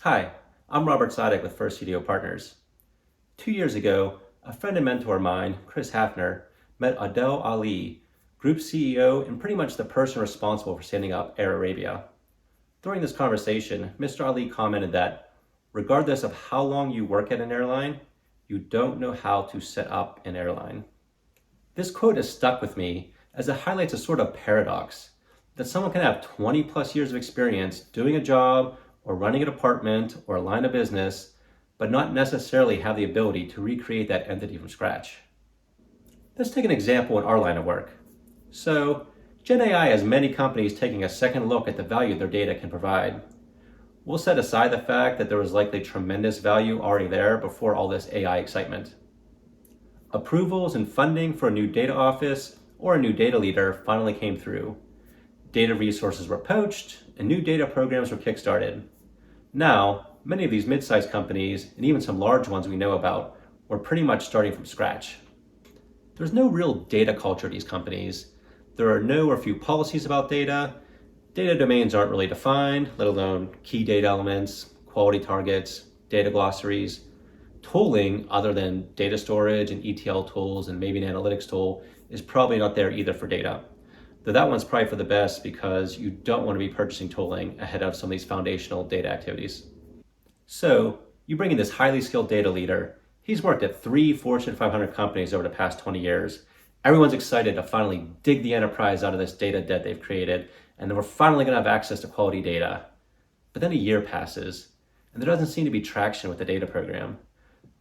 Hi, I'm Robert Sidick with First CDO Partners. 2 years ago, a friend and mentor of mine, Chris Hafner, met Adel Ali, Group CEO and pretty much the person responsible for standing up Air Arabia. During this conversation, Mr. Ali commented that regardless of how long you work at an airline, you don't know how to set up an airline. This quote has stuck with me as it highlights a sort of paradox that someone can have 20 plus years of experience doing a job or running a department or a line of business, but not necessarily have the ability to recreate that entity from scratch. Let's take an example in our line of work. So, Gen AI has many companies taking a second look at the value their data can provide. We'll set aside the fact that there was likely tremendous value already there before all this AI excitement. Approvals and funding for a new data office or a new data leader finally came through. Data resources were poached and new data programs were kickstarted. Now, many of these mid-sized companies, and even some large ones we know about, were pretty much starting from scratch. There's no real data culture at these companies. There are no or few policies about data. Data domains aren't really defined, let alone key data elements, quality targets, data glossaries. Tooling, other than data storage and ETL tools and maybe an analytics tool, is probably not there either for data. Though that one's probably for the best because you don't want to be purchasing tooling ahead of some of these foundational data activities. So you bring in this highly skilled data leader. He's worked at 3 Fortune 500 companies over the past 20 years. Everyone's excited to finally dig the enterprise out of this data debt they've created, and then we're finally going to have access to quality data. But then a year passes, and there doesn't seem to be traction with the data program.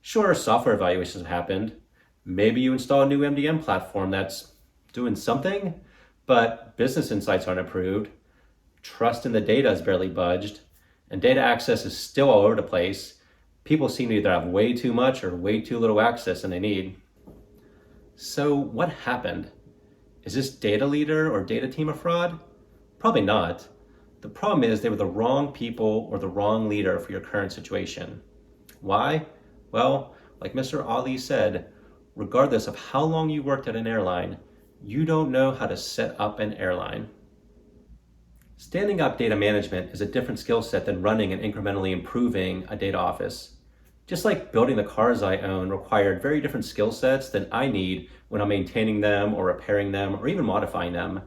Sure, software evaluations have happened. Maybe you install a new MDM platform that's doing something, but business insights aren't improved, trust in the data is barely budged, and data access is still all over the place. People seem to either have way too much or way too little access than they need. So what happened? Is this data leader or data team a fraud? Probably not. The problem is they were the wrong people or the wrong leader for your current situation. Why? Well, like Mr. Ali said, regardless of how long you worked at an airline, you don't know how to set up an airline. Standing up data management is a different skill set than running and incrementally improving a data office. Just like building the cars I own required very different skill sets than I need when I'm maintaining them or repairing them or even modifying them.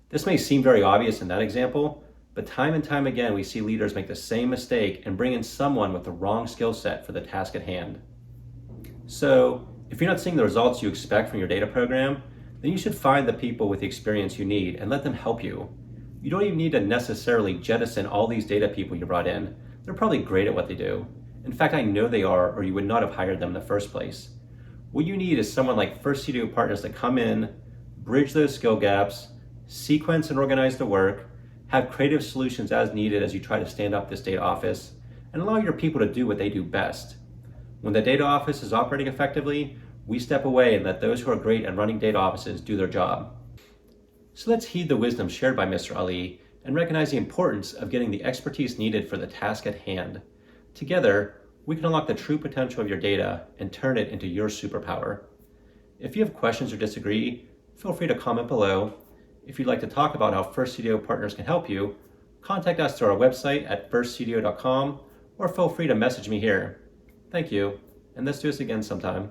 This may seem very obvious in that example, but time and time again we see leaders make the same mistake and bring in someone with the wrong skill set for the task at hand. So if you're not seeing the results you expect from your data program, then you should find the people with the experience you need and let them help you. You don't even need to necessarily jettison all these data people you brought in. They're probably great at what they do. In fact, I know they are, or you would not have hired them in the first place. What you need is someone like First CDO Partners to come in, bridge those skill gaps, sequence and organize the work, have creative solutions as needed as you try to stand up this data office, and allow your people to do what they do best. When the data office is operating effectively, we step away and let those who are great at running data offices do their job. So let's heed the wisdom shared by Mr. Ali and recognize the importance of getting the expertise needed for the task at hand. Together, we can unlock the true potential of your data and turn it into your superpower. If you have questions or disagree, feel free to comment below. If you'd like to talk about how First CDO Partners can help you, contact us through our website at firstcdo.com or feel free to message me here. Thank you, and let's do this again sometime.